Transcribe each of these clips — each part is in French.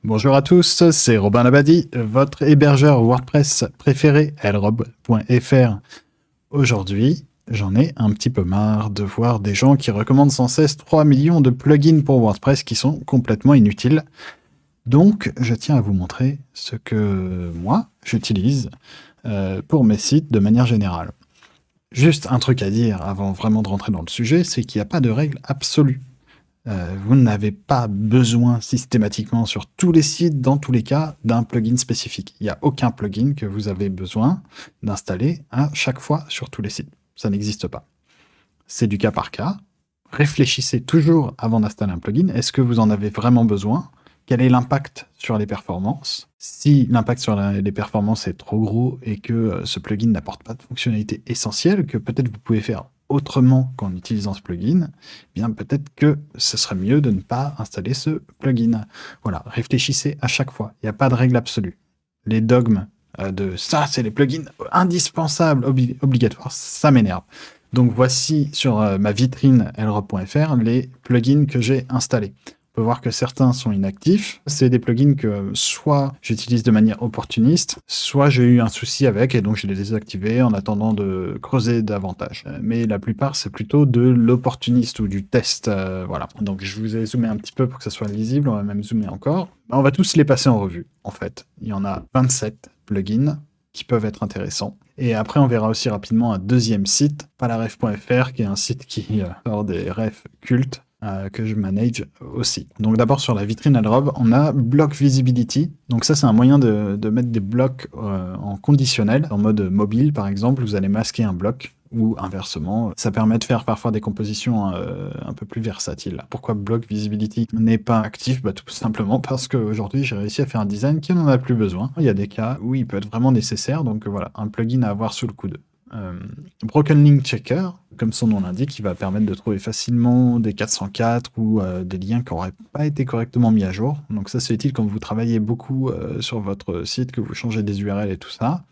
Bonjour à tous, c'est Robin Labadie, votre hébergeur WordPress préféré, lrob.fr. Aujourd'hui, j'en ai un petit peu marre de voir des gens qui recommandent sans cesse 3 millions de plugins pour WordPress qui sont complètement inutiles. Donc, je tiens à vous montrer ce que moi, j'utilise pour mes sites de manière générale. Juste un truc à dire avant vraiment de rentrer dans le sujet, c'est qu'il n'y a pas de règle absolue. Vous n'avez pas besoin systématiquement sur tous les sites, dans tous les cas, d'un plugin spécifique. Il n'y a aucun plugin que vous avez besoin d'installer à chaque fois sur tous les sites. Ça n'existe pas. C'est du cas par cas. Réfléchissez toujours avant d'installer un plugin. Est-ce que vous en avez vraiment besoin? Quel est l'impact sur les performances? Si l'impact sur les performances est trop gros et que ce plugin n'apporte pas de fonctionnalités essentielles, que peut-être vous pouvez faire autrement qu'en utilisant ce plugin, eh bien peut-être que ce serait mieux de ne pas installer ce plugin. Voilà, réfléchissez à chaque fois. Il n'y a pas de règle absolue. Les dogmes de ça, c'est les plugins indispensables, obligatoires, ça m'énerve. Donc voici sur ma vitrine lrob.fr les plugins que j'ai installés. On peut voir que certains sont inactifs. C'est des plugins que soit j'utilise de manière opportuniste, soit j'ai eu un souci avec et donc je les ai désactivés en attendant de creuser davantage. Mais la plupart, c'est plutôt de l'opportuniste ou du test. Voilà. Donc je vous ai zoomé un petit peu pour que ça soit lisible. On va même zoomer encore. On va tous les passer en revue, en fait. Il y en a 27 plugins qui peuvent être intéressants. Et après, on verra aussi rapidement un deuxième site, palaref.fr, qui est un site qui sort des refs cultes, que je manage aussi. Donc d'abord sur la vitrine lrob, on a Block Visibility. Donc ça c'est un moyen de mettre des blocs en conditionnel. En mode mobile par exemple, vous allez masquer un bloc ou inversement. Ça permet de faire parfois des compositions un peu plus versatiles. Pourquoi Block Visibility n'est pas actif? Tout simplement parce qu'aujourd'hui j'ai réussi à faire un design qui n'en a plus besoin. Il y a des cas où il peut être vraiment nécessaire, donc voilà, un plugin à avoir sous le coude. Broken Link Checker, comme son nom l'indique, il va permettre de trouver facilement des 404 ou des liens qui n'auraient pas été correctement mis à jour. Donc ça, c'est utile quand vous travaillez beaucoup sur votre site, que vous changez des URL et tout ça.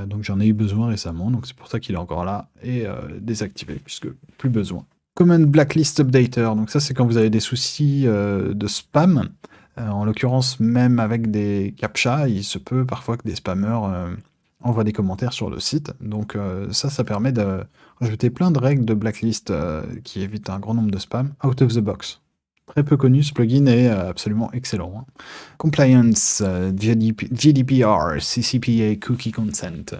Donc j'en ai eu besoin récemment, donc c'est pour ça qu'il est encore là et désactivé, puisque plus besoin. Command Blacklist Updater, donc ça c'est quand vous avez des soucis de spam. En l'occurrence, même avec des captchas, il se peut parfois que des spammers envoie des commentaires sur le site. Donc ça permet de rajouter plein de règles de blacklist qui évitent un grand nombre de spams out of the box. Très peu connu, ce plugin est absolument excellent. Compliance, GDPR, CCPA, Cookie Consent.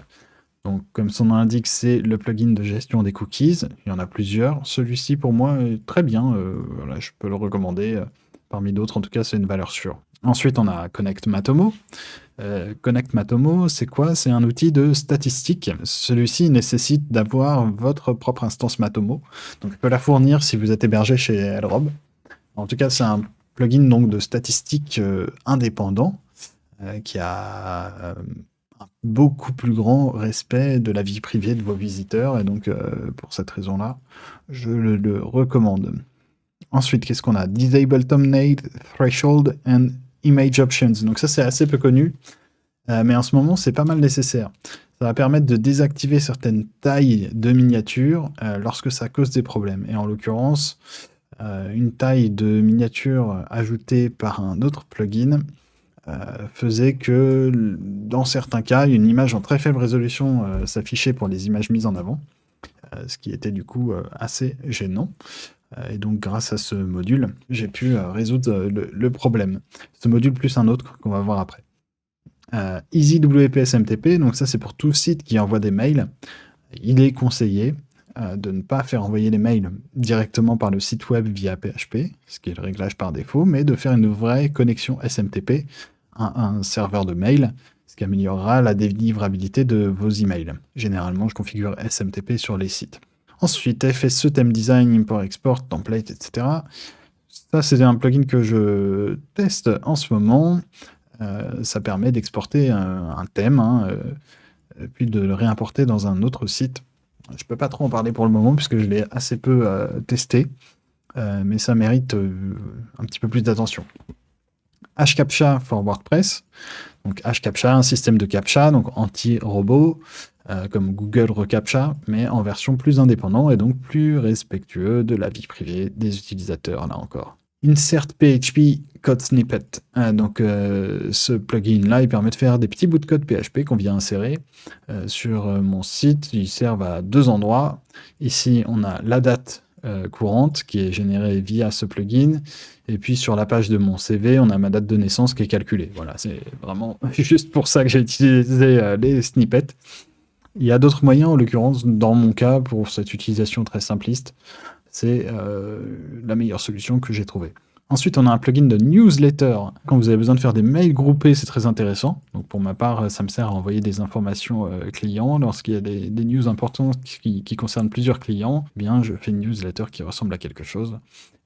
Donc comme son nom l'indique, c'est le plugin de gestion des cookies. Il y en a plusieurs. Celui-ci pour moi est très bien. Voilà, je peux le recommander. Parmi d'autres, en tout cas, c'est une valeur sûre. Ensuite, on a Connect Matomo. Connect Matomo, c'est quoi? C'est un outil de statistique. Celui-ci nécessite d'avoir votre propre instance Matomo. Donc, je peux la fournir si vous êtes hébergé chez lrob. En tout cas, c'est un plugin donc, de statistique indépendant qui a un beaucoup plus grand respect de la vie privée de vos visiteurs. Et donc, pour cette raison-là, je le recommande. Ensuite, qu'est-ce qu'on a? Disable Thumbnail, Threshold and Image Options. Donc ça, c'est assez peu connu, mais en ce moment, c'est pas mal nécessaire. Ça va permettre de désactiver certaines tailles de miniatures lorsque ça cause des problèmes. Et en l'occurrence, une taille de miniature ajoutée par un autre plugin faisait que, dans certains cas, une image en très faible résolution s'affichait pour les images mises en avant, ce qui était du coup assez gênant. Et donc, grâce à ce module, j'ai pu résoudre le problème. Ce module plus un autre qu'on va voir après. EasyWP SMTP, donc ça c'est pour tout site qui envoie des mails. Il est conseillé de ne pas faire envoyer les mails directement par le site web via PHP, ce qui est le réglage par défaut, mais de faire une vraie connexion SMTP à un serveur de mail, ce qui améliorera la délivrabilité de vos emails. Généralement, je configure SMTP sur les sites. Ensuite, FSE, Theme Design, Import, Export, Template, etc. Ça, c'est un plugin que je teste en ce moment. Ça permet d'exporter un thème, puis de le réimporter dans un autre site. Je ne peux pas trop en parler pour le moment, puisque je l'ai assez peu testé, mais ça mérite un petit peu plus d'attention. HCAPTCHA for WordPress. Donc HCAPTCHA, un système de CAPTCHA, donc anti-robot, comme Google reCAPTCHA, mais en version plus indépendant et donc plus respectueux de la vie privée des utilisateurs, là encore. Insert PHP Code Snippet. Ce plugin-là, il permet de faire des petits bouts de code PHP qu'on vient insérer sur mon site. Ils servent à 2 endroits. Ici, on a la date courante qui est générée via ce plugin. Et puis sur la page de mon CV, on a ma date de naissance qui est calculée. Voilà, c'est vraiment juste pour ça que j'ai utilisé les snippets. Il y a d'autres moyens, en l'occurrence, dans mon cas, pour cette utilisation très simpliste. C'est la meilleure solution que j'ai trouvée. Ensuite, on a un plugin de newsletter. Quand vous avez besoin de faire des mails groupés, c'est très intéressant. Donc pour ma part, ça me sert à envoyer des informations clients. Lorsqu'il y a des news importantes qui concernent plusieurs clients, eh bien je fais une newsletter qui ressemble à quelque chose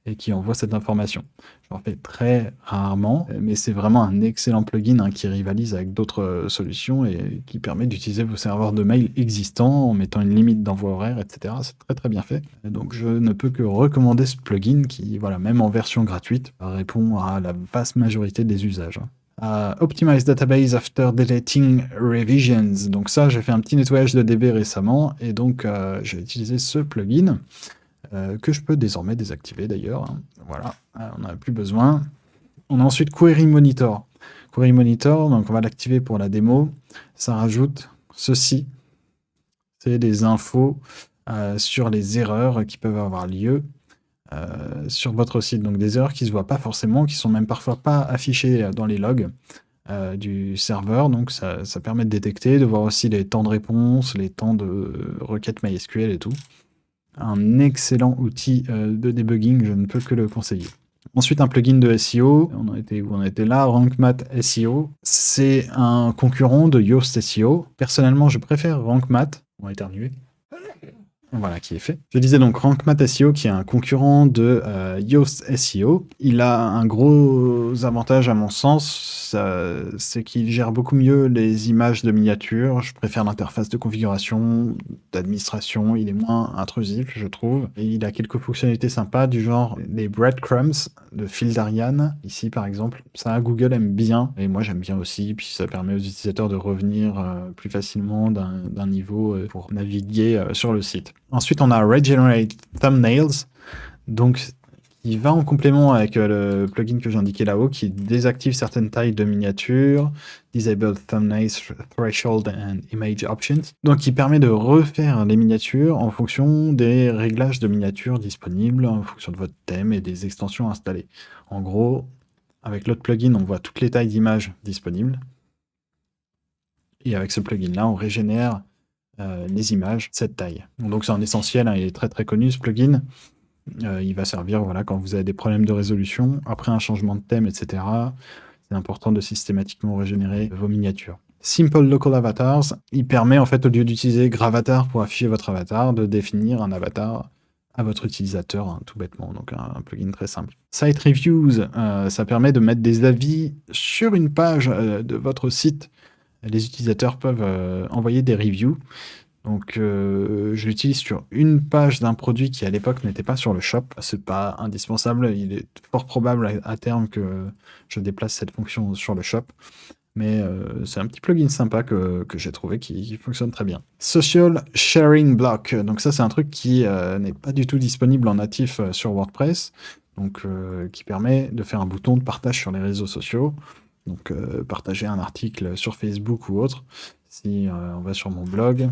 et qui envoie cette information. J'en fais très rarement, mais c'est vraiment un excellent plugin qui rivalise avec d'autres solutions et qui permet d'utiliser vos serveurs de mail existants en mettant une limite d'envoi horaire, etc. C'est très très bien fait. Donc je ne peux que recommander ce plugin qui, voilà, même en version gratuite, répond à la vaste majorité des usages. Optimize Database After Deleting Revisions. Donc ça, j'ai fait un petit nettoyage de DB récemment et donc j'ai utilisé ce plugin que je peux désormais désactiver d'ailleurs. Voilà, on n'en a plus besoin. On a ensuite Query Monitor. Query Monitor, donc on va l'activer pour la démo. Ça rajoute ceci. C'est des infos sur les erreurs qui peuvent avoir lieu sur votre site. Donc des erreurs qui ne se voient pas forcément, qui sont même parfois pas affichées dans les logs du serveur. Donc ça permet de détecter, de voir aussi les temps de réponse, les temps de requête MySQL et tout. Un excellent outil de debugging, je ne peux que le conseiller. Ensuite, un plugin de SEO, on en était là, RankMath SEO. C'est un concurrent de Yoast SEO. Personnellement, je préfère RankMath. On va éternuer. Voilà, qui est fait. Je disais donc RankMath SEO, qui est un concurrent de Yoast SEO. Il a un gros avantage à mon sens, c'est qu'il gère beaucoup mieux les images de miniatures. Je préfère l'interface de configuration, d'administration. Il est moins intrusif, je trouve. Et il a quelques fonctionnalités sympas, du genre les breadcrumbs de fil d'Ariane, ici par exemple. Ça, Google aime bien, et moi j'aime bien aussi. Puis ça permet aux utilisateurs de revenir plus facilement d'un niveau pour naviguer sur le site. Ensuite, on a Regenerate Thumbnails, donc qui va en complément avec le plugin que j'ai indiqué là-haut, qui désactive certaines tailles de miniatures, Disable Thumbnails Threshold and Image Options, donc qui permet de refaire les miniatures en fonction des réglages de miniatures disponibles, en fonction de votre thème et des extensions installées. En gros, avec l'autre plugin, on voit toutes les tailles d'images disponibles, et avec ce plugin-là, on régénère les images, cette taille. Donc c'est un essentiel, il est très très connu ce plugin. Il va servir voilà, quand vous avez des problèmes de résolution, après un changement de thème, etc. C'est important de systématiquement régénérer vos miniatures. Simple Local Avatars, il permet en fait, au lieu d'utiliser Gravatar pour afficher votre avatar, de définir un avatar à votre utilisateur, tout bêtement, donc un plugin très simple. Site Reviews, ça permet de mettre des avis sur une page de votre site. Les utilisateurs peuvent envoyer des reviews. Donc je l'utilise sur une page d'un produit qui à l'époque n'était pas sur le shop. C'est pas indispensable, il est fort probable à terme que je déplace cette fonction sur le shop. Mais c'est un petit plugin sympa que j'ai trouvé qui fonctionne très bien. Social Sharing Block, donc ça c'est un truc qui n'est pas du tout disponible en natif sur WordPress, donc qui permet de faire un bouton de partage sur les réseaux sociaux. Donc partager un article sur Facebook ou autre. Si on va sur mon blog,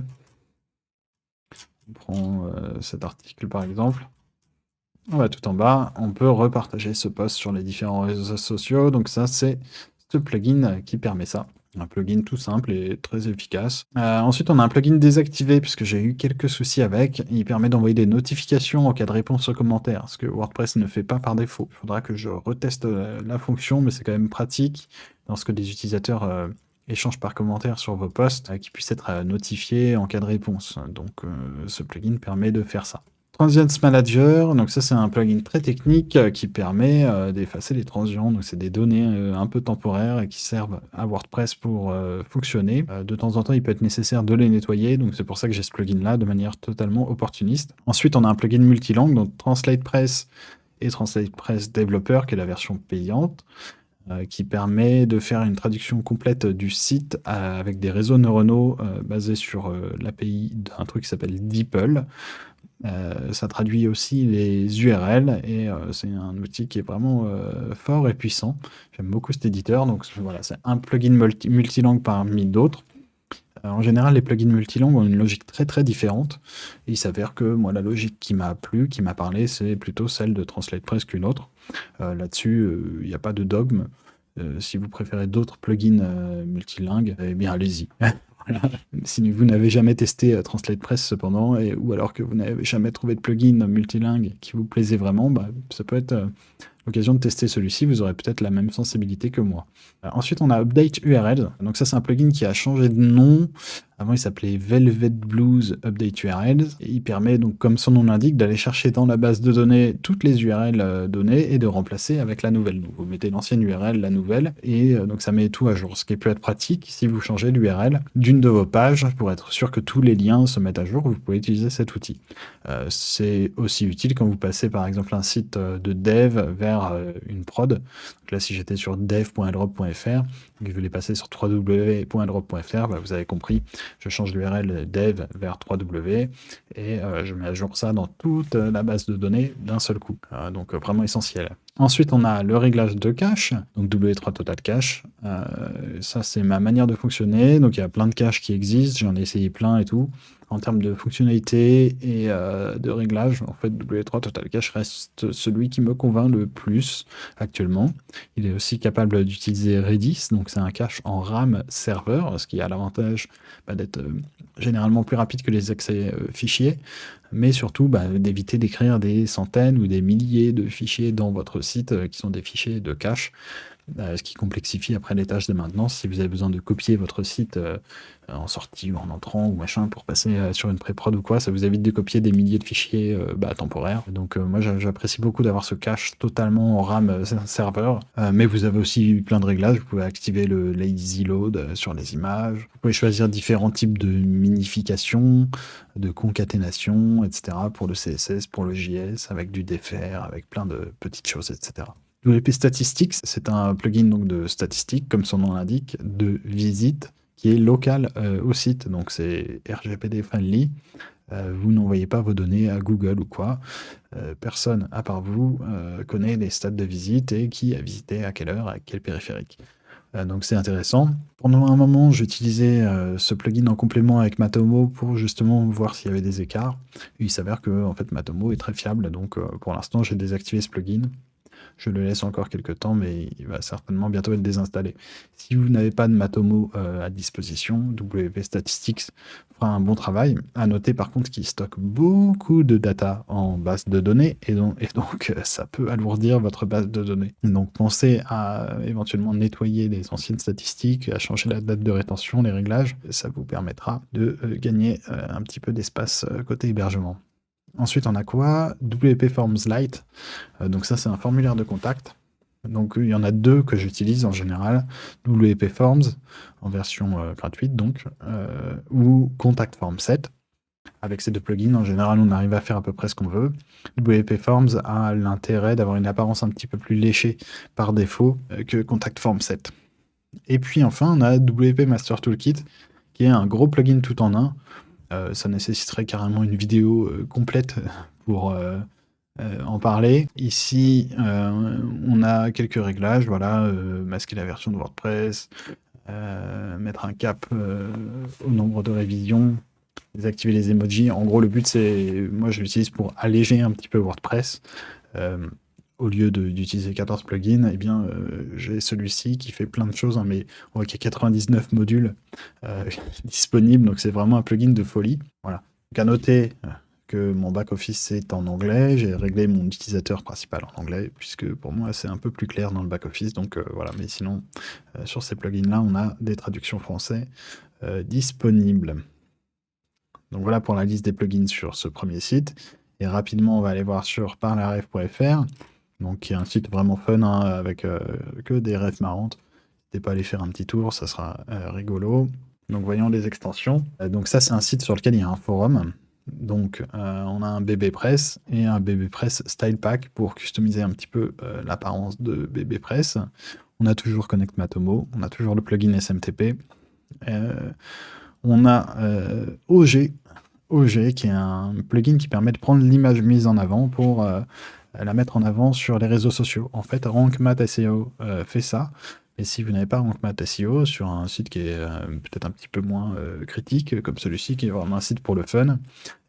on prend cet article par exemple, on va tout en bas, on peut repartager ce post sur les différents réseaux sociaux. Donc ça, c'est ce plugin qui permet ça. Un plugin tout simple et très efficace. Ensuite, on a un plugin désactivé puisque j'ai eu quelques soucis avec. Il permet d'envoyer des notifications en cas de réponse aux commentaires, ce que WordPress ne fait pas par défaut. Il faudra que je reteste la fonction, mais c'est quand même pratique lorsque des utilisateurs échangent par commentaire sur vos posts, qui puissent être notifiés en cas de réponse. Donc ce plugin permet de faire ça. Transients Manager, donc ça c'est un plugin très technique qui permet d'effacer les transients. Donc c'est des données un peu temporaires et qui servent à WordPress pour fonctionner. De temps en temps, il peut être nécessaire de les nettoyer, donc c'est pour ça que j'ai ce plugin-là de manière totalement opportuniste. Ensuite, on a un plugin multilangue, donc TranslatePress et TranslatePress Developer, qui est la version payante, qui permet de faire une traduction complète du site avec des réseaux neuronaux basés sur l'API d'un truc qui s'appelle DeepL. Ça traduit aussi les URL et c'est un outil qui est vraiment fort et puissant. J'aime beaucoup cet éditeur, donc voilà, c'est un plugin multilangue parmi d'autres. En général, les plugins multilangues ont une logique très très différente. Et il s'avère que moi, la logique qui m'a plu, qui m'a parlé, c'est plutôt celle de TranslatePress qu'une autre. Là-dessus, il n'y a pas de dogme. Si vous préférez d'autres plugins multilingues, eh bien allez-y. Voilà. Si vous n'avez jamais testé TranslatePress cependant, ou alors que vous n'avez jamais trouvé de plugin multilingue qui vous plaisait vraiment, bah, ça peut être l'occasion de tester celui-ci, vous aurez peut-être la même sensibilité que moi. Ensuite, on a Update URL. Donc ça, c'est un plugin qui a changé de nom. Avant, il s'appelait Velvet Blues Update URL. Et il permet, donc, comme son nom l'indique, d'aller chercher dans la base de données toutes les URL données et de remplacer avec la nouvelle. Donc, vous mettez l'ancienne URL, la nouvelle, et donc ça met tout à jour. Ce qui peut être pratique si vous changez l'URL d'une de vos pages pour être sûr que tous les liens se mettent à jour. Vous pouvez utiliser cet outil. C'est aussi utile quand vous passez par exemple un site de dev vers une prod. Donc là, si j'étais sur dev.eldrop.fr et que je voulais passer sur www.eldrop.fr, bah, vous avez compris, je change l'URL dev vers 3w et je mets à jour ça dans toute la base de données d'un seul coup. Donc vraiment essentiel. Ensuite, on a le réglage de cache, donc W3 Total Cache. Ça, c'est ma manière de fonctionner. Donc, il y a plein de caches qui existent. J'en ai essayé plein et tout. En termes de fonctionnalité et de réglage, en fait, W3 Total Cache reste celui qui me convainc le plus actuellement. Il est aussi capable d'utiliser Redis, donc c'est un cache en RAM serveur, ce qui a l'avantage d'être généralement plus rapide que les accès fichiers, mais surtout d'éviter d'écrire des centaines ou des milliers de fichiers dans votre site qui sont des fichiers de cache. Ce qui complexifie après les tâches de maintenance. Si vous avez besoin de copier votre site en sortie ou en entrant ou machin pour passer sur une pré-prod ou quoi, ça vous évite de copier des milliers de fichiers temporaires. Donc moi j'apprécie beaucoup d'avoir ce cache totalement en RAM serveur, mais vous avez aussi plein de réglages. Vous pouvez activer le lazy load sur les images. Vous pouvez choisir différents types de minification, de concaténation, etc. pour le CSS, pour le JS, avec du défaire, avec plein de petites choses, etc. WP Statistics, c'est un plugin donc de statistiques, comme son nom l'indique, de visite, qui est local au site, donc c'est RGPD friendly. Vous n'envoyez pas vos données à Google ou quoi. Personne, à part vous, connaît les stats de visite et qui a visité à quelle heure, à quel périphérique. Donc c'est intéressant. Pendant un moment, j'utilisais ce plugin en complément avec Matomo pour justement voir s'il y avait des écarts. Et il s'avère que en fait, Matomo est très fiable, donc pour l'instant, j'ai désactivé ce plugin. Je le laisse encore quelques temps, mais il va certainement bientôt être désinstallé. Si vous n'avez pas de Matomo à disposition, WP Statistics fera un bon travail. À noter par contre qu'il stocke beaucoup de data en base de données, et donc ça peut alourdir votre base de données. Donc pensez à éventuellement nettoyer les anciennes statistiques, à changer la date de rétention, les réglages. Ça vous permettra de gagner un petit peu d'espace côté hébergement. Ensuite, on a quoi? WP Forms Lite. Donc ça, c'est un formulaire de contact. Donc il y en a deux que j'utilise en général. WP Forms, en version gratuite donc, ou Contact Form 7. Avec ces deux plugins, en général, on arrive à faire à peu près ce qu'on veut. WP Forms a l'intérêt d'avoir une apparence un petit peu plus léchée par défaut que Contact Form 7. Et puis enfin, on a WP Master Toolkit, qui est un gros plugin tout en un. Ça nécessiterait carrément une vidéo complète pour en parler. Ici, on a quelques réglages, voilà, masquer la version de WordPress, mettre un cap au nombre de révisions, désactiver les emojis. En gros, le but, c'est, moi, je l'utilise pour alléger un petit peu WordPress. Au lieu d'utiliser 14 plugins, eh bien, j'ai celui-ci qui fait plein de choses, hein, mais on voit qu'il y a 99 modules disponibles, donc c'est vraiment un plugin de folie. Voilà. Donc à noter que mon back-office est en anglais, j'ai réglé mon utilisateur principal en anglais, puisque pour moi c'est un peu plus clair dans le back-office, donc voilà, mais sinon, sur ces plugins-là, on a des traductions français disponibles. Donc voilà pour la liste des plugins sur ce premier site, et rapidement on va aller voir sur parlaref.fr, donc qui est un site vraiment fun, hein, avec que des refs marrantes. N'hésitez pas à aller faire un petit tour, ça sera rigolo. Donc voyons les extensions. Donc ça, c'est un site sur lequel il y a un forum. Donc on a un BBPress et un BBPress Style Pack pour customiser un petit peu l'apparence de BBPress. On a toujours Connect Matomo, on a toujours le plugin SMTP. On a OG OG, qui est un plugin qui permet de prendre l'image mise en avant pour la mettre en avant sur les réseaux sociaux. En fait, Rank Math SEO fait ça. Et si vous n'avez pas Rank Math SEO sur un site qui est peut-être un petit peu moins critique, comme celui-ci, qui est vraiment un site pour le fun,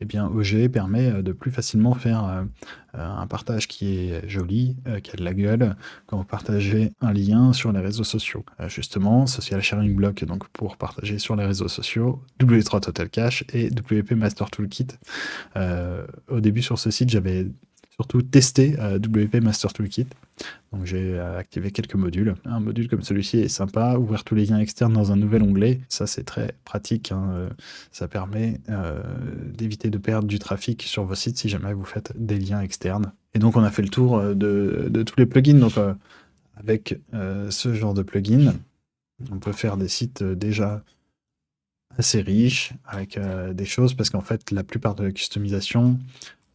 eh bien OG permet de plus facilement faire un partage qui est joli, qui a de la gueule, quand vous partagez un lien sur les réseaux sociaux. Justement, Social Sharing Block, donc pour partager sur les réseaux sociaux, W3 Total Cache et WP Master Toolkit. Au début sur ce site, j'avais surtout testé WP Master Toolkit. Donc j'ai activé quelques modules. Un module comme celui-ci est sympa, ouvrir tous les liens externes dans un nouvel onglet. Ça c'est très pratique, hein. Ça permet d'éviter de perdre du trafic sur vos sites si jamais vous faites des liens externes. Et donc on a fait le tour de tous les plugins. Donc avec ce genre de plugin, on peut faire des sites déjà assez riches avec des choses, parce qu'en fait la plupart de la customisation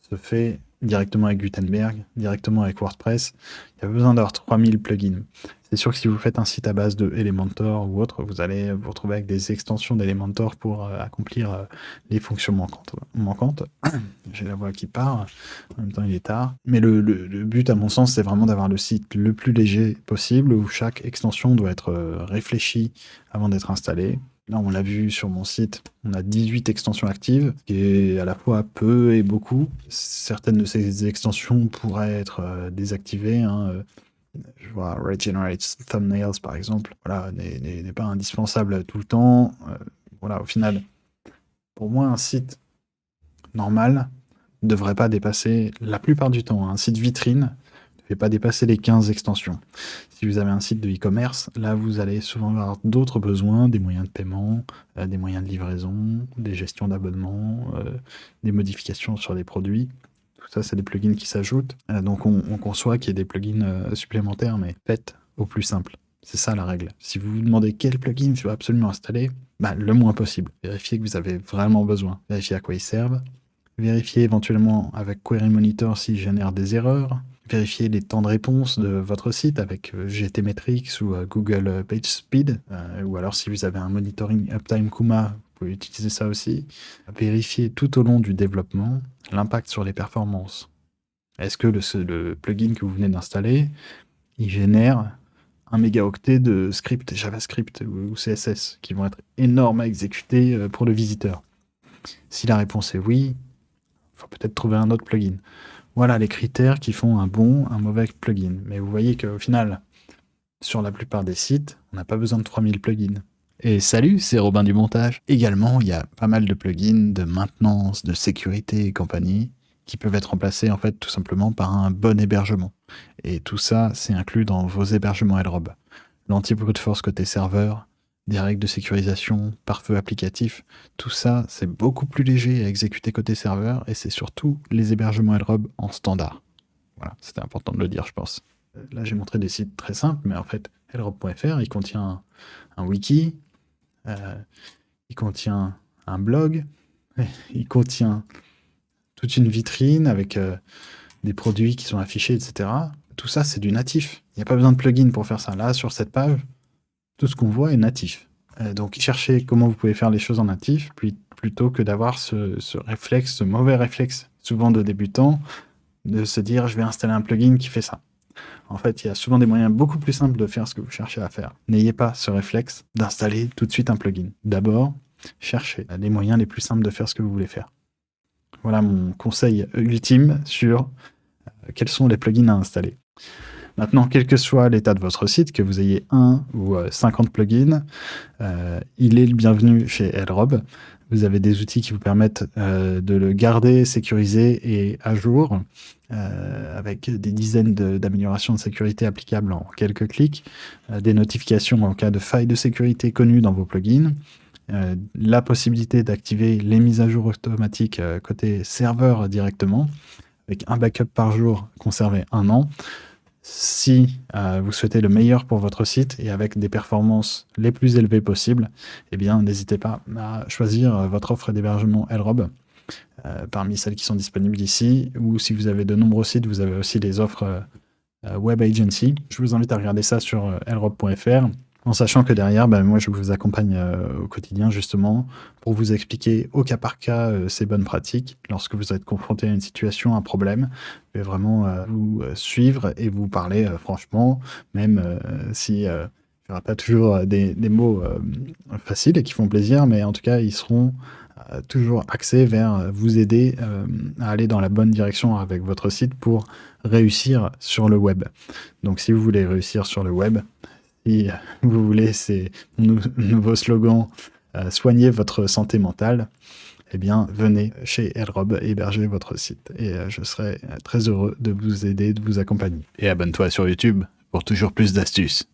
se fait directement avec Gutenberg, directement avec WordPress. Il y a besoin d'avoir 3000 plugins. C'est sûr que si vous faites un site à base de Elementor ou autre, vous allez vous retrouver avec des extensions d'Elementor pour accomplir les fonctions manquantes. J'ai la voix qui part, en même temps il est tard. Mais le but, à mon sens, c'est vraiment d'avoir le site le plus léger possible, où chaque extension doit être réfléchie avant d'être installée. Là, on l'a vu sur mon site, on a 18 extensions actives, ce qui est à la fois peu et beaucoup. Certaines de ces extensions pourraient être désactivées, hein. Je vois Regenerate Thumbnails, par exemple, voilà, n'est pas indispensable tout le temps. Voilà, au final, pour moi, un site normal ne devrait pas dépasser, la plupart du temps, un site vitrine ne devait pas dépasser les 15 extensions. Si vous avez un site de e-commerce, là vous allez souvent avoir d'autres besoins, des moyens de paiement, des moyens de livraison, des gestions d'abonnement, des modifications sur les produits. Tout ça, c'est des plugins qui s'ajoutent. Donc on conçoit qu'il y ait des plugins supplémentaires, mais faites au plus simple. C'est ça la règle. Si vous vous demandez quel plugin je dois absolument installer, le moins possible. Vérifiez que vous avez vraiment besoin. Vérifiez à quoi ils servent. Vérifiez éventuellement avec Query Monitor s'il génère des erreurs. Vérifiez les temps de réponse de votre site avec GTmetrix ou Google PageSpeed, ou alors si vous avez un monitoring Uptime Kuma, vous pouvez utiliser ça aussi. Vérifiez tout au long du développement l'impact sur les performances. Est-ce que le plugin que vous venez d'installer, il génère 1 mégaoctet de scripts JavaScript ou CSS qui vont être énormes à exécuter pour le visiteur? Si la réponse est oui, il faut peut-être trouver un autre plugin. Voilà les critères qui font un bon, un mauvais plugin. Mais vous voyez qu'au final, sur la plupart des sites, on n'a pas besoin de 3000 plugins. Et salut, c'est Robin du montage. Également, il y a pas mal de plugins de maintenance, de sécurité et compagnie qui peuvent être remplacés en fait tout simplement par un bon hébergement. Et tout ça, c'est inclus dans vos hébergements LROB. L'anti-brute force côté serveur, des règles de sécurisation, pare-feu applicatif, tout ça, c'est beaucoup plus léger à exécuter côté serveur, et c'est surtout les hébergements LROB en standard. Voilà, c'était important de le dire, je pense. Là, j'ai montré des sites très simples, mais en fait, lrob.fr, il contient un wiki, il contient un blog, il contient toute une vitrine avec des produits qui sont affichés, etc. Tout ça, c'est du natif. Il n'y a pas besoin de plugin pour faire ça. Là, sur cette page, tout ce qu'on voit est natif. Donc, cherchez comment vous pouvez faire les choses en natif, plutôt que d'avoir ce réflexe, ce mauvais réflexe, souvent de débutant, de se dire « je vais installer un plugin qui fait ça ». En fait, il y a souvent des moyens beaucoup plus simples de faire ce que vous cherchez à faire. N'ayez pas ce réflexe d'installer tout de suite un plugin. D'abord, cherchez les moyens les plus simples de faire ce que vous voulez faire. Voilà mon conseil ultime sur quels sont les plugins à installer. Maintenant, quel que soit l'état de votre site, que vous ayez 1 ou 50 plugins, il est le bienvenu chez LROB. Vous avez des outils qui vous permettent de le garder sécurisé et à jour, avec des dizaines d'améliorations de sécurité applicables en quelques clics, des notifications en cas de faille de sécurité connue dans vos plugins, la possibilité d'activer les mises à jour automatiques côté serveur directement, avec un backup par jour conservé 1 an. Si vous souhaitez le meilleur pour votre site et avec des performances les plus élevées possibles, eh bien, n'hésitez pas à choisir votre offre d'hébergement LROB parmi celles qui sont disponibles ici, ou si vous avez de nombreux sites, vous avez aussi les offres Web Agency. Je vous invite à regarder ça sur lrob.fr. En sachant que derrière, moi, je vous accompagne au quotidien justement pour vous expliquer au cas par cas ces bonnes pratiques. Lorsque vous êtes confronté à une situation, un problème, je vais vraiment vous suivre et vous parler franchement, même si il n'y aura pas toujours des mots faciles et qui font plaisir, mais en tout cas, ils seront toujours axés vers vous aider à aller dans la bonne direction avec votre site pour réussir sur le web. Donc si vous voulez réussir sur le web, si vous voulez, c'est mon nouveau slogan, soignez votre santé mentale, eh bien, venez chez Elrob héberger votre site. Et je serai très heureux de vous aider, de vous accompagner. Et abonne-toi sur YouTube pour toujours plus d'astuces.